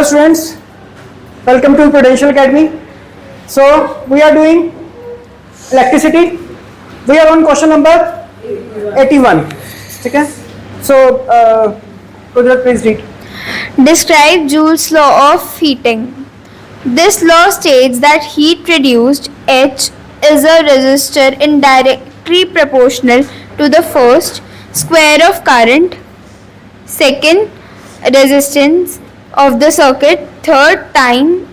students, welcome to Prudential Academy. So we are doing electricity. We are on question number 81. Okay. So Kudrat, please read. Describe Joule's law of heating. This law states that heat produced, H, is a resistor indirectly proportional to the first square of current, second resistance of the circuit, third time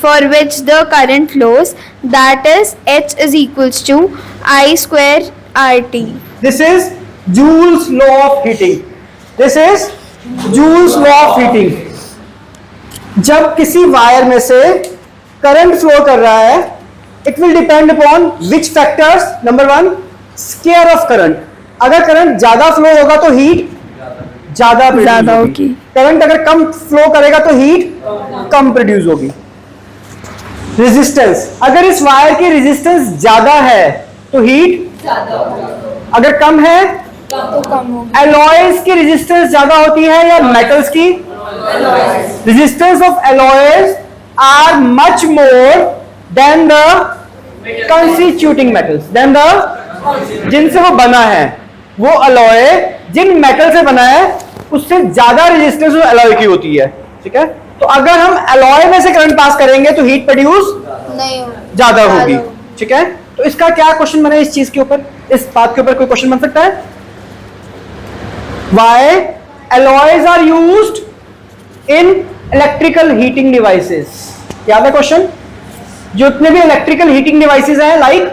for which the current flows, that is H is equals to I square RT. This is Joule's law of heating. This is Joule's law of heating. जब किसी wire में से current flow कर रहा है, it will depend upon which factors. Number one, square of current. अगर current ज्यादा flow होगा तो हीट ज्यादा होगी. करंट अगर कम फ्लो करेगा तो हीट कम प्रोड्यूस होगी. रेजिस्टेंस, अगर इस वायर की रेजिस्टेंस ज्यादा है तो हीट अगर कम है तो कम होगी. एलॉयज की रेजिस्टेंस ज्यादा होती है या मेटल्स की? Resistance of alloys are much more than the constituting metals. Than the जिनसे वो बना है, वो alloy जिन मेटल से बना है उससे ज्यादा रेजिस्टेंस उस alloy की होती है. ठीक है, तो अगर हम alloy में से करंट पास करेंगे तो हीट प्रोड्यूस नहीं ज्यादा होगी. ठीक है, तो इसका क्या क्वेश्चन बना इस चीज के ऊपर, इस बात के ऊपर कोई क्वेश्चन बन सकता है? Why alloys are used in electrical heating devices? याद है क्वेश्चन? जितने भी इलेक्ट्रिकल हीटिंग डिवाइसेस हैं, लाइक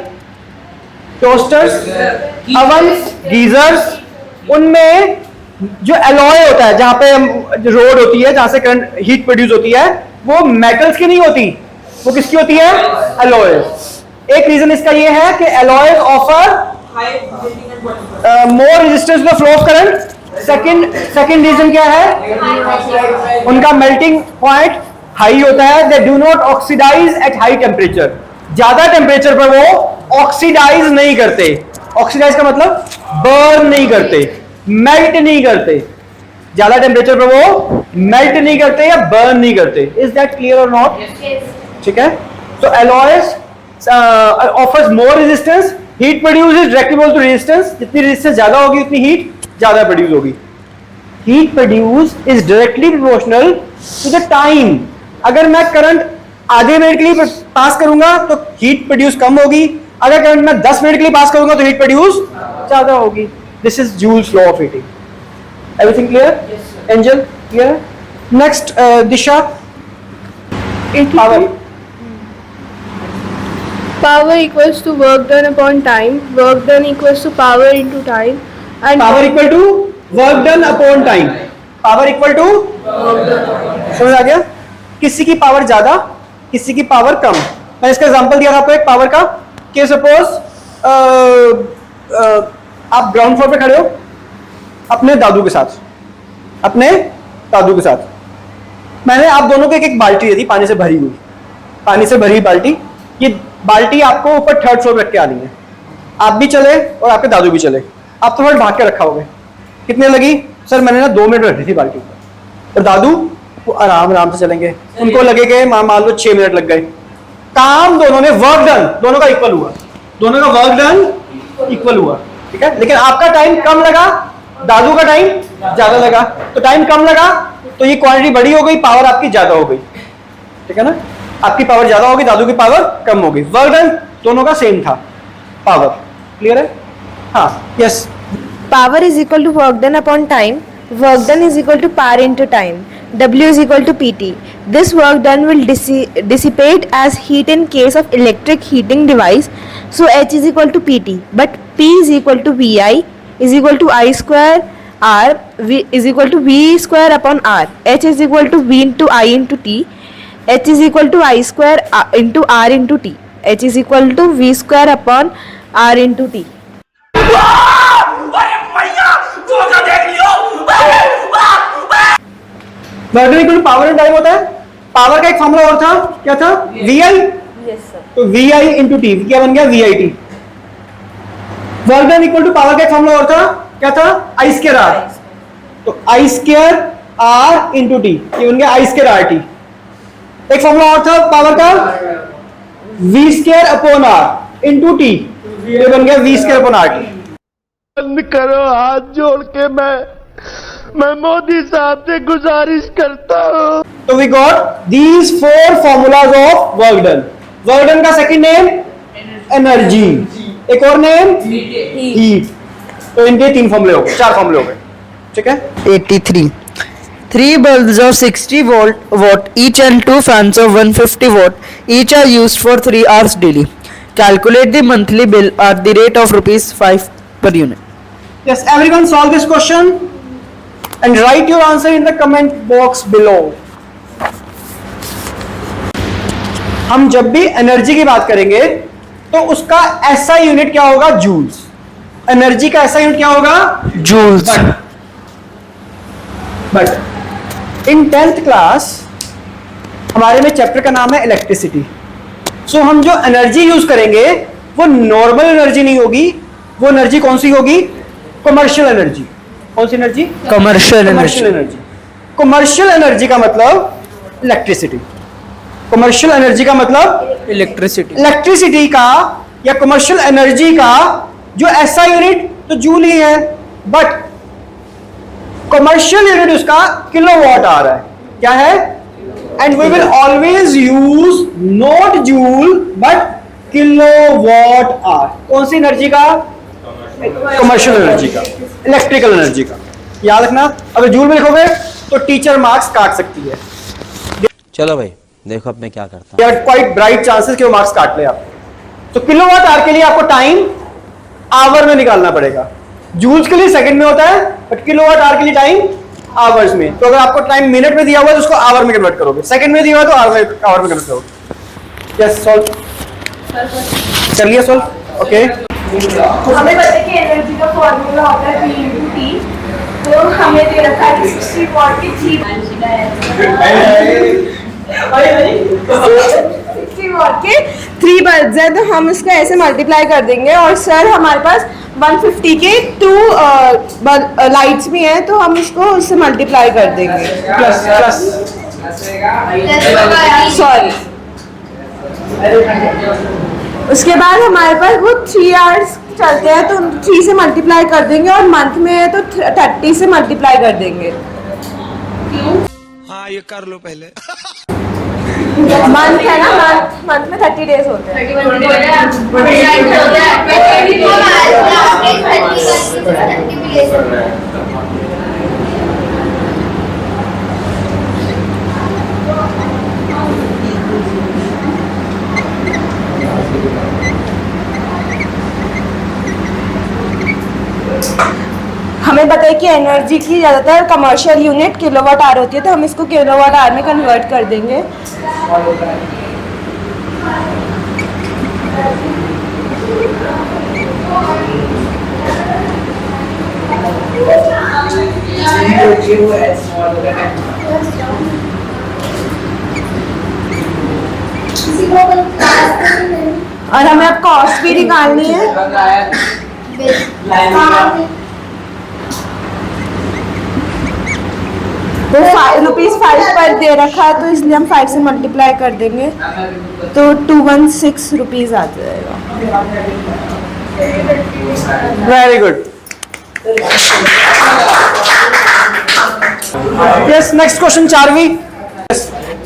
टोस्टर्स, अवन्स, गीजर्स, उनमें जो एलॉय होता है, जहां पे रोड होती है जहां से करंट हीट प्रोड्यूस होती है, वो मेटल्स की नहीं होती, वो किसकी होती है? एलॉय. एक रीजन इसका ये है कि alloy offer more resistance to the flow of current. Second reason क्या है? उनका मेल्टिंग पॉइंट हाई होता है. They do not oxidise at high temperature. ज्यादा टेम्परेचर पर वो ऑक्सीडाइज नहीं करते. ऑक्सीडाइज का मतलब बर्न नहीं करते, मेल्ट नहीं करते. ज्यादा टेम्परेचर पर वो मेल्ट नहीं करते या बर्न नहीं करते. Is that clear or not? ठीक है, तो alloys offers more resistance. Heat produce is directly equal to resistance. जितनी रेजिस्टेंस ज्यादा होगी उतनी हीट ज्यादा प्रोड्यूस होगी. Heat produce is directly proportional to the time. अगर मैं करंट आधे मिनट के लिए पास करूंगा तो हीट प्रोड्यूस कम होगी. अगर करंट मैं 10 मिनट के लिए पास करूंगा तो हीट प्रोड्यूस ज्यादा होगी. This is joules law of heating. Everything clear? Angel clear? Next Disha. Power. Power equals to work done upon time. Work done equals to power into time. And power equal to work done upon time. Power equal to समझ आ गया? किसी की power ज्यादा, किसी की power कम. मैं इसका example दिया था आपको एक पावर का कि सपोज आप ग्राउंड फ्लोर पे खड़े हो अपने दादू के साथ. मैंने आप दोनों को एक बाल्टी दे दी, पानी से भरी बाल्टी. ये बाल्टी आपको ऊपर थर्ड फ्लोर पे रख के आनी है. आप भी चले और आपके दादू भी चले. आप तो भाग के रखा होगे. कितने लगी? सर मैंने ना 2 मिनट रखी थी बाल्टी ऊपर. और दादू वो आराम से चलेंगे, उनको लगेगा मान लो 6 मिनट लग गए. काम दोनों ने वर्क डन दोनों का इक्वल हुआ. ठीक है, लेकिन आपका टाइम कम लगा, दादू का टाइम ज्यादा लगा. तो टाइम कम लगा तो ये क्वांटिटी बड़ी हो गई, पावर आपकी ज्यादा हो गई. ठीक है ना? आपकी पावर ज्यादा होगी, दादू की पावर कम होगी. वर्क डन दोनों का सेम था. पावर क्लियर है? हाँ, yes. power is equal to work done upon time. Work done is equal to power into time. W is equal to PT. This work done will dissipate as heat in case of electric heating device. So H is equal to PT. But P is equal to VI is equal to I square R. V is equal to V square upon R. H is equal to V into I into T. H is equal to I square into R into T. H is equal to V square upon R into T. Work done equal to power in time होता है. Power का एक formula और था, क्या था? VI. Yes sir. तो VI into T क्या बन गया? VIT. Work done equal to power का एक फॉर्मूला और था, क्या था? I square R. तो I square R into T, ये बन गया आई स्क्वायर आर टी। एक फॉर्मूला और था पावर का, V square upon R into T, ये बन गया V square upon R T. बंद करो, हाथ जोड़ के मैं मोदी साहब से गुजारिश करता हूँ। तो we got these 4 formulas of work done. Work done का सेकंड नेम एनर्जी, एक और नेम हीट। तो इनके 3 फॉर्मूले हो गए, 4 फॉर्मूले हो गए, ठीक है। 83. 3 bulbs of 60 watt each and 2 fans of 150 watt each are used for 3 hours daily. Calculate the monthly bill at the rate of rupees 5 per unit. Yes, everyone solve this question and write your answer in the comment box below. हम जब भी energy की बात करेंगे तो उसका ऐसा unit क्या होगा, जूल्स। एनर्जी का ऐसा यूनिट क्या होगा, Joules. But in 10th class हमारे में चैप्टर का नाम है इलेक्ट्रिसिटी। सो हम जो एनर्जी यूज करेंगे वो नॉर्मल एनर्जी नहीं होगी, वो एनर्जी कौन सी होगी, कमर्शियल एनर्जी। कौन सी energy, Commercial energy. Energy. Commercial energy का मतलब इलेक्ट्रिसिटी, कमर्शियल एनर्जी का मतलब Electricity. इलेक्ट्रिसिटी का या कमर्शियल एनर्जी का जो ऐसा यूनिट तो जूल ही है, बट कमर्शियल यूनिट उसका किलोवाट आ रहा है, क्या है। And we will always use not joule but kilowatt hour. कौन सी एनर्जी का, कमर्शियल एनर्जी का, इलेक्ट्रिकल एनर्जी का। याद रखना, अगर जूल में लिखोगे तो टीचर मार्क्स काट सकती है। चलो भाई देखो अब मैं क्या करता हूँ। There are quite bright chances कि वो मार्क्स काट ले आप। तो किलोवाट आवर के लिए आपको टाइम आवर में निकालना पड़ेगा। जूल्स के लिए सेकंड में होता है, बट किलोवाट आवर के लिए टाइम आवर्स में। तो अगर आपको टाइम मिनट में दिया हुआ है तो उसको आवर में कन्वर्ट करोगे, सेकंड में दिया हुआ तो आवर में कन्वर्ट करोगे। यस, सॉल्व चलिए, सॉल्व। ओके, हमें पता है कि एनर्जी का फॉर्मूला होता है P into T, तो हमें दे रखा है 60 वॉट की 60 वॉट के 3 बल्ब्स हैं, तो हम इसको ऐसे मल्टीप्लाई कर देंगे। और सर हमारे पास 150 के 2 लाइट्स भी हैं, तो हम इसको उससे मल्टीप्लाई कर देंगे। प्लस प्लस सॉरी, उसके बाद हमारे पास वो 3 आवर्स चलते हैं, तो 3 से मल्टीप्लाई कर देंगे, और मंथ में है तो 30 से मल्टीप्लाई कर देंगे। हाँ ये कर लो पहले। मंथ है ना, मंथ में 30 डेज होते हैं। हमें पता है कि एनर्जी की ज़्यादातर कमर्शियल यूनिट किलोवाट आवर होती है, तो हम इसको किलोवाट आवर में कन्वर्ट कर देंगे। और हमें अब कॉस्ट भी निकालनी है। तो ₹5 पर दे रखा है, तो इसलिए हम 5 से मल्टीप्लाई कर देंगे, तो 216 रुपीज़ आ जाएगा। Very good. Yes, next question 4वीं।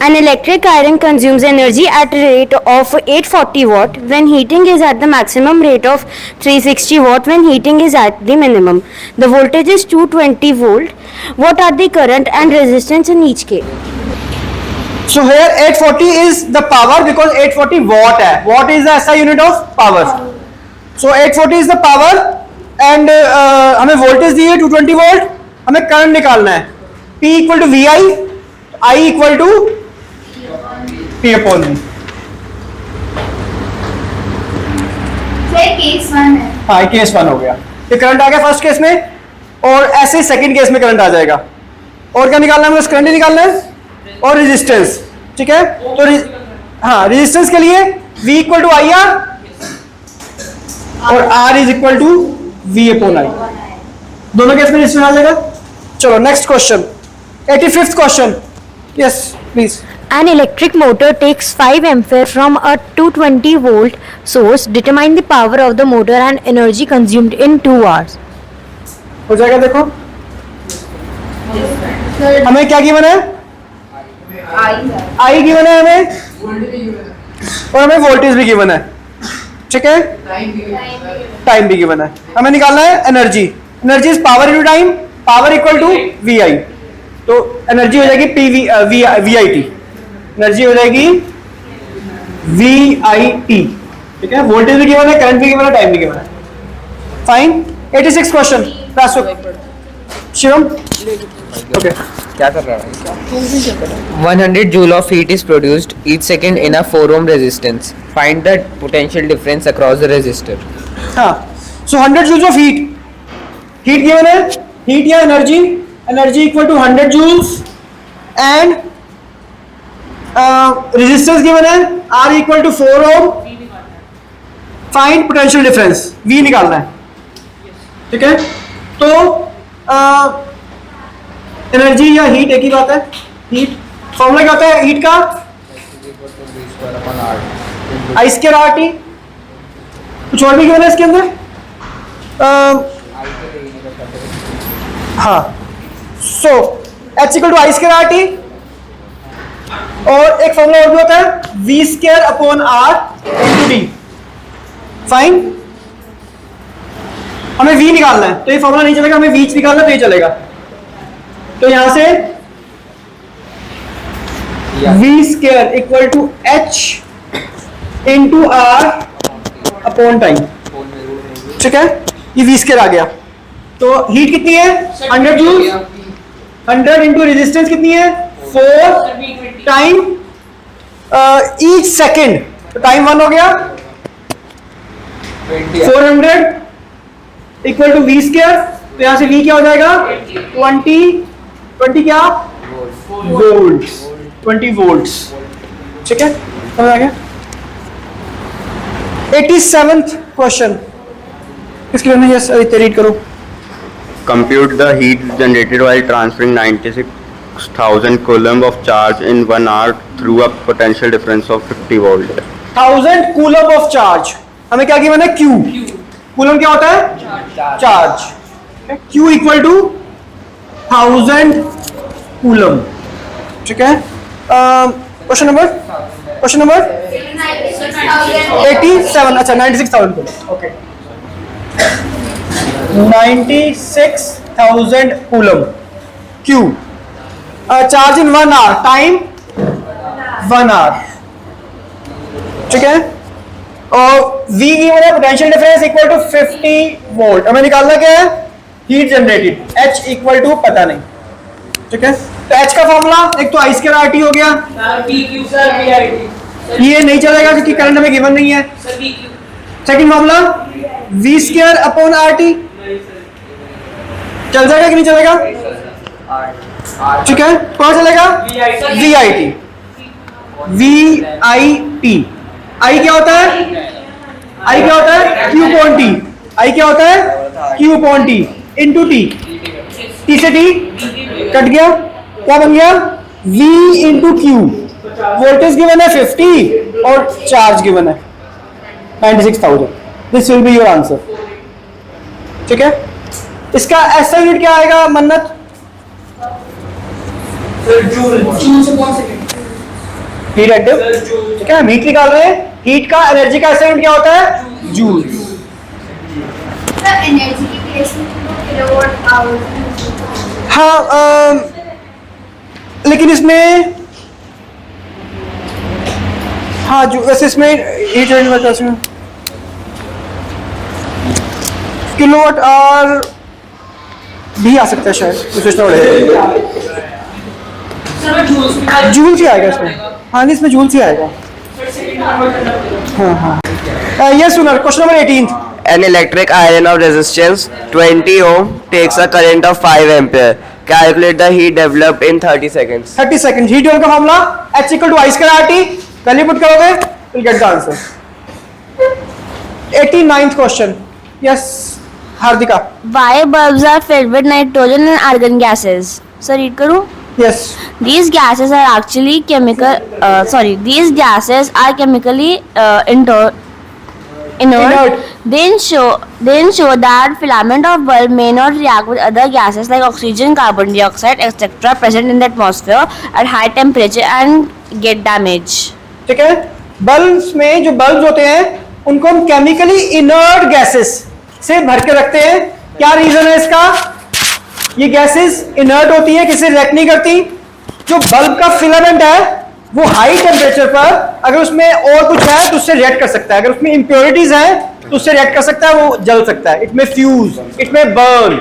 An electric iron consumes energy at a rate of 840 watt when heating is at the maximum rate of 360 watt when heating is at the minimum. The voltage is 220 volt. What are the current and resistance in each case? So here 840 is the power because 840 watt है. Watt is the SI unit of power. So 840 is the power and हमें voltage दी है 220 volt. हमें current निकालना है. P equal to VI, I equal to P upon V. Case 1 है। हाँ, case 1 हो गया। ये करंट आ गया फर्स्ट केस में और ऐसे सेकंड केस में करंट आ जाएगा। और क्या निकालना है, बस करंट ही निकालना है और रेजिस्टेंस। ठीक है, तो हाँ, रेजिस्टेंस के लिए V equal to I R और R is equal to V upon I. दोनों केस में रेजिस्टेंस आ जाएगा। चलो next question 85th question. Yes, please. An electric motor takes 5 ampere from a 220 volt source. Determine the power of the motor and energy consumed in 2 hours. हो जाएगा देखो. हमें क्या गिवन है? I गिवन है हमें और हमें वोल्टेज भी गिवन है. ठीक है, टाइम भी गिवन है. हमें निकालना है energy. Energy is power into time. Power equal to V I. तो एनर्जी हो जाएगी PV V I T. Energy हो जाएगी वी आई टी. ठीक है, वोल्टेज भी गिवन है, करंट भी गिवन है, टाइम भी गिवन है. फाइन. 86 क्वेश्चन. शिवम. ओके. क्या कर रहा है? 100 joule of heat is produced each second in a 4 ohm resistance. Find the potential difference across the resistor. हाँ, so 100 joules of heat. Heat given है, हीट या energy. Energy equal to 100 joules and resistance given है R equal to 4 ohm. Find potential difference. V निकालना है. ठीक है, तो energy या हीट एक ही बात है. हीट फॉर्मूला क्या होता है हीट का? I square R T. कुछ और भी गिवन है इसके अंदर? हाँ, so H equal to I square R T. और एक फॉर्मूला और भी होता है V square upon R into D. Fine. हमें V निकालना है, तो ये फॉर्मूला नहीं चलेगा, हमें V निकालना है, तो ये चलेगा. तो यहां से V square equal to H into R upon time. ठीक है, ये V स्क्वायर आ गया. तो हीट कितनी है? 100 जूल. 100 इंटू रेजिस्टेंस कितनी है? 4 टाइम ईच सेकेंड. तो टाइम 1 हो गया. 400 इक्वल टू V स्क्वायर. तो यहां से V क्या हो जाएगा? 20 क्या? वोल्ट्स. 20 वोल्ट्स. ठीक है, समझ आ गया. 87th question. किसके लिए? यस, रीड करो. Compute the heat generated while transferring 96,000 coulomb of charge in 1 hour through a potential difference of 50 volt. 1000 coulomb of charge. हमें क्या गिवन है? Q. कूलम क्या होता है? Charge. Q equal to 1000 coulomb. ठीक है. Question number 87. अच्छा, 96,000 coulomb. Okay, 96,000 coulomb. Q. Charge in 1 hour. Time 1 hour. ठीक है. और V गिवन है, potential difference equal to 50 volt. हमें निकालना क्या है? Heat generated. H equal to पता नहीं. ठीक है, तो H का फॉर्मूला एक तो I स्क्वायर आर टी हो गया. ये नहीं चलेगा क्योंकि करंट हमें गिवन नहीं है. Second formula V square upon R T. चल जाएगा कि नहीं चलेगा? ठीक है, कौन चलेगा? V I T. V I T. I क्या होता है? I क्या होता है? Q upon T. I क्या होता है? Q upon T into T. T से T कट गया. क्या बन गया? V into Q. Voltage given है 50 और चार्ज गिवन है 96,000. This will be your answer. ठीक है, इसका ऐसा यूनिट क्या आएगा मन्नत? Heat active. ठीक है, हम हीट निकाल रहे हैं. हीट का एनर्जी का ऐसा यूनिट क्या होता है? जूल. हाँ, लेकिन इसमें हाँ जो वैसे इसमें हीट यूनिट किलोवाट आवर भी आ सकता है शायद. सोचना पड़ेगा. जूल से आएगा इसमें. हाँ, नहीं इसमें जूल से आएगा. हाँ. Yes, Sunar. Question number 18. An electric iron of resistance 20 ohm takes a current of 5 ampere. Calculate the heat developed in 30 seconds. 30 seconds. Heat का formula H equal to I square RT. Value put करोगे you'll get the answer. 89th question. Yes, Hardika. Why bulbs are filled with nitrogen and argon gases? Sir, read करूँ? Yes. These gases are actually these gases are chemically inert. Inert. They ensure that filament of bulb may not react with other gases like oxygen, carbon dioxide, etc. present in the atmosphere at high temperature and get damage. ठीक है, bulbs में जो bulbs होते हैं उनको हम chemically inert gases से भर के रखते हैं। क्या रीजन है इसका? ये गैसेस इनर्ट होती हैं, किसी रिएक्ट नहीं करती। जो बल्ब का फिलामेंट है वो हाई टेम्परेचर पर अगर उसमें और कुछ है तो उससे रिएक्ट कर सकता है, अगर उसमें इंप्योरिटीज है तो उससे रिएक्ट कर सकता है, वो जल सकता है, इट में फ्यूज, इट में बर्न।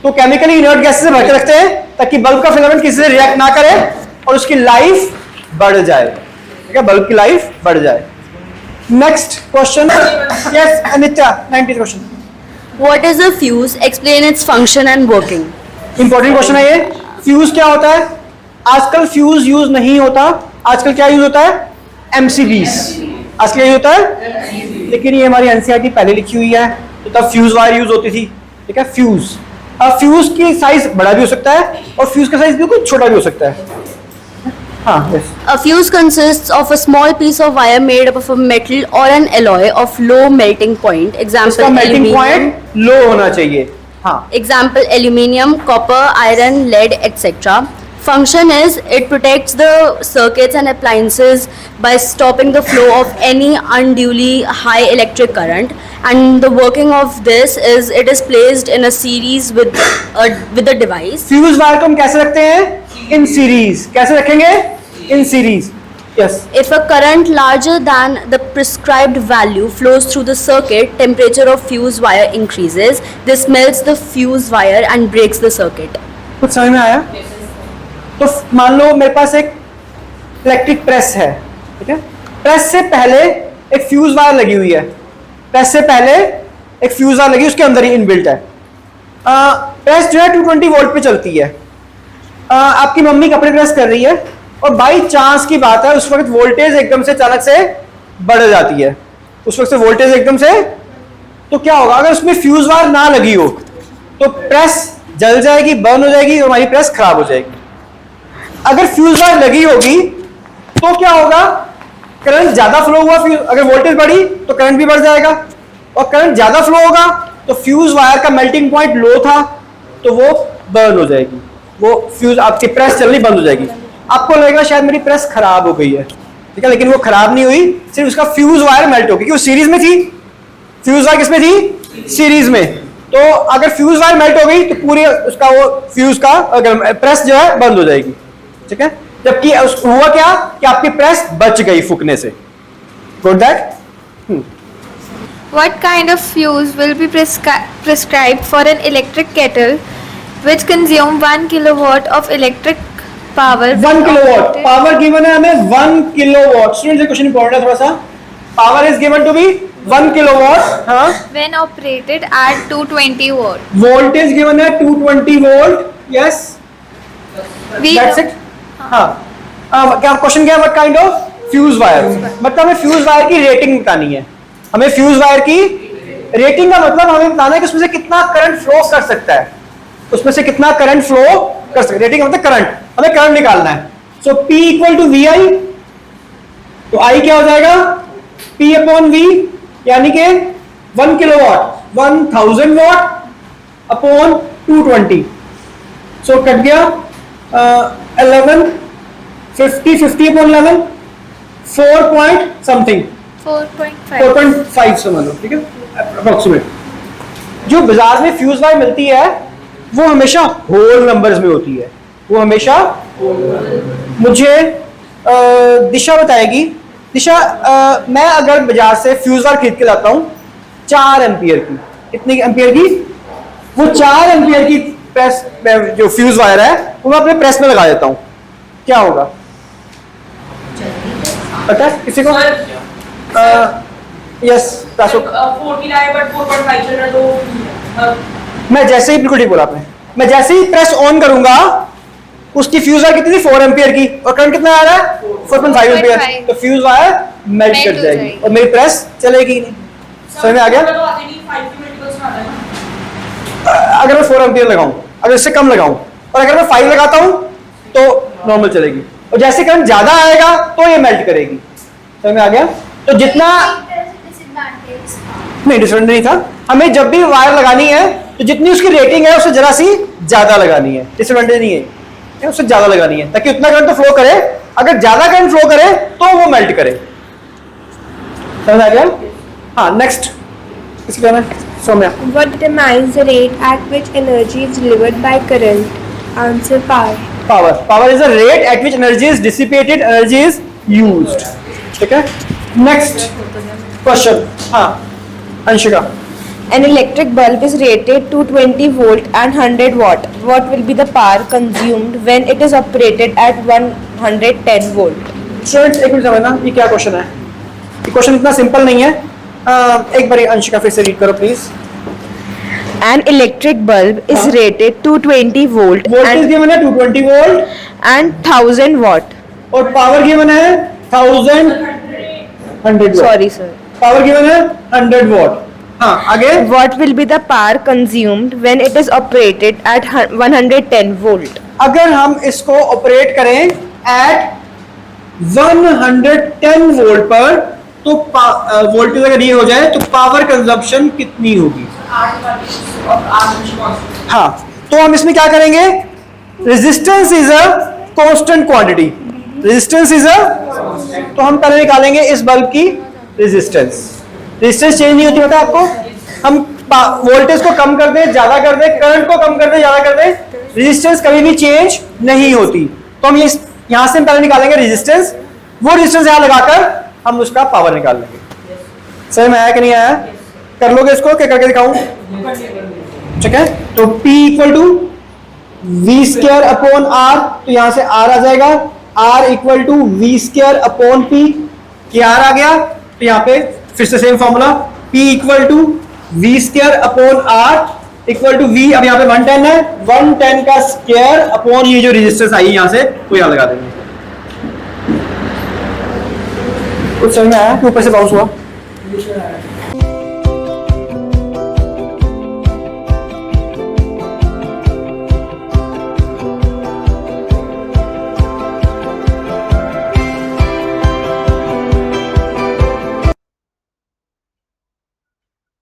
तो केमिकली इनर्ट गैसेस से भर के रखते हैं ताकि बल्ब का फिलामेंट किसी से रिएक्ट ना करे और उसकी लाइफ बढ़ जाए। ठीक है, बल्ब की लाइफ बढ़ जाए। Next question, yes Anitya, 90th question. What is a fuse? Explain its function and working. Important question है ये। फ्यूज क्या होता है? आजकल फ्यूज यूज नहीं होता, आजकल क्या यूज होता है? MCBs। आजकल क्या यूज होता है? लेकिन ये हमारी NCERT पहले लिखी हुई है, तो तब फ्यूज वायर यूज होती थी। ठीक है, फ्यूज। अब फ्यूज की साइज बड़ा भी हो सकता है और फ्यूज का साइज बिल्कुल छोटा भी हो सकता है। हाँ, yes. A fuse consists of a small piece of wire made up of a metal or an alloy of low melting point. इसका Example मेल्टिंग aluminium. पॉइंट लो होना चाहिए। हाँ, Example aluminium, copper, iron, lead, etc. Function is it protects the circuits and appliances by stopping the flow of any unduly high electric current. And the working of this is it is placed in a series with a device. Fuse wire को हम कैसे रखते हैं? In series. कैसे रखेंगे? In series. Yes. If a current larger than the prescribed value flows through the circuit, temperature of fuse wire increases. This melts the fuse wire and breaks the circuit. कुछ समझ में आया? तो मान लो मेरे पास एक इलेक्ट्रिक प्रेस है, ठीक है, प्रेस से पहले एक फ्यूज वायर लगी हुई है, प्रेस से पहले एक फ्यूज वायर लगी, उसके अंदर ही इनबिल्ट है। प्रेस जो है 220 वोल्ट पे चलती है। आपकी मम्मी कपड़े प्रेस कर रही है और बाई चांस की बात है उस वक्त वोल्टेज एकदम से अचानक से बढ़ जाती है, उस वक्त से वोल्टेज एकदम से, तो क्या होगा? अगर उसमें फ्यूज वायर ना लगी हो तो प्रेस जल जाएगी, बर्न हो जाएगी और हमारी प्रेस खराब हो जाएगी। अगर फ्यूज वायर लगी होगी तो क्या होगा? करंट ज्यादा फ्लो हुआ, अगर वोल्टेज बढ़ी तो करंट भी बढ़ जाएगा, और करंट ज्यादा फ्लो होगा तो फ्यूज वायर का मेल्टिंग पॉइंट लो था तो वो बर्न हो जाएगी, वो फ्यूज आपकी प्रेस चलनी बंद हो जाएगी। आपको लगेगा शायद मेरी प्रेस खराब हो गई है, ठीक है, लेकिन वो खराब नहीं हुई, सिर्फ उसका फ्यूज वायर मेल्ट हो गई, क्योंकि वो सीरीज में थी। फ्यूज वायर किसमें थी? सीरीज में। तो अगर फ्यूज वायर मेल्ट हो गई तो पूरे उसका वो फ्यूज का अगर प्रेस जो है बंद हो जाएगी, ठीक है। जबकि हुआ क्या कि आपकी प्रेस बच गई फूकने से। Good that. What kind of fuse will be prescribed for an electric kettle which consume 1 kilowatt of electric power? 1 kilowatt power given है हमें, 1 किलोवाट। स्टूडेंट्स ये क्वेश्चन इंपॉर्टेंट है थोड़ा सा। Power is given to be 1 kilowatt. हाँ, When operated at 220 volt. Voltage given है 220 volt. Yes, that's it. हाँ, क्या क्वेश्चन क्या है? What kind of fuse wire, मतलब हमें फ्यूज वायर की रेटिंग बतानी है। हमें फ्यूज वायर की रेटिंग का मतलब हमें बताना है कि उसमें से कितना करंट फ्लो कर सकता है, उसमें से कितना करंट फ्लो कर सकता है। रेटिंग का मतलब करंट, हमें करंट निकालना है। सो P इक्वल टू VI, तो I क्या हो जाएगा? P अपॉन V, यानी कि 1 kilowatt 1000 what upon 220। So cut गया 11 50 अपॉन 11 4 पॉइंट समथिंग 4.5. 4.5 समझ लो, ठीक है, अप्रोक्सीमेट। जो बाजार में फ्यूज वायर मिलती है वो हमेशा होल नंबर्स में होती है, वो हमेशा मुझे दिशा बताएगी। दिशा, मैं अगर बाजार से फ्यूज वायर खरीद के लाता हूँ 4 एम्पियर की, कितने एम्पियर की? वो 4 एम्पियर की प्रेस जो फ्यूज वायर है वो मैं अपने प्रेस में लगा देता हूँ, क्या होगा पता है किसी को? यस, मैं जैसे ही, बिल्कुल ठीक बोला आपने, मैं जैसे ही प्रेस ऑन करूंगा उसकी फ्यूज वायर कितनी थी? 4 एम्पियर की, और करंट कितना आ रहा है? 4.5 एम्पियर। तो फ्यूज वायर मेल्ट कर जाएगी और मेरी प्रेस चलेगी नहीं। समझ में आ गया? अगर मैं 4 एम्पियर लगाऊं, अगर इससे कम लगाऊं, और अगर मैं 5 लगाता हूं तो नॉर्मल चलेगी, और जैसे करंट ज्यादा आएगा तो ये मेल्ट करेगी। समझ में आ गया? तो जितना नहीं डिसएडवांटेज नहीं था, हमें जब भी वायर लगानी है तो जितनी उसकी रेटिंग है उससे जरा सी ज्यादा लगानी है, डिसएडवांटेज नहीं है, उससे ज्यादा लगानी है ताकि उतना करंट तो फ्लो करे, अगर ज्यादा करंट फ्लो करे तो वो मेल्ट करे। समझ आ गया? हाँ नेक्स्ट इसकी क्या है Saumya? What determines the rate at which energy is delivered by current? Answer power. Power is the rate at which energy is dissipated, energy is used. ठीक है? Next question. हाँ Anshika. An electric bulb is rated 220 volt and 100 watt. What will be the power consumed when it is operated at 110 volt? Students एक minute समझना ये क्या question है, ये question इतना सिंपल नहीं है। एक बार अंशिका फिर से रीड करो please. An electric bulb is rated 220 volt voltage given है 220 वोल्ट and 1000 watt. और पावर गिवन है 1000 100 watt। Sorry sir. Power given है 100 वॉट। हाँ आगे। What will be the power consumed when it is operated at 110 volt? अगर हम इसको operate करें एट 110 वोल्ट पर तो वोल्टेज अगर ये हो जाए तो पावर कंजप्शन कितनी होगी? हाँ तो हम इसमें क्या करेंगे, resistance is a constant quantity, resistance is a, तो हम पहले निकालेंगे इस बल्ब की रेजिस्टेंस। रेजिस्टेंस चेंज नहीं होती, पता है आपको, हम वोल्टेज को कम कर दें ज्यादा कर दें, करंट को कम कर दें ज्यादा कर दें, रेजिस्टेंस कभी भी चेंज नहीं होती। तो हम यहां से हम पहले निकालेंगे रेजिस्टेंस, वो रेजिस्टेंस यहां लगाकर हम उसका पावर निकाल लेंगे। समझ में आया कि नहीं आया? कर लोगे इसको, क्या करके दिखाऊं? ठीक है, तो P equal to V square upon R, तो यहां से R आ जाएगा, R equal to V square upon P, कि R आ गया, तो यहाँ पे फिर से same formula P equal to V square upon R equal to V, अब यहाँ पे 110 है, 110 का स्क्वायर अपॉन ये जो रेजिस्टेंस आई यहां से वो यहां लगा देंगे। कुछ समझ में आया कि ऊपर से बाउंस हुआ?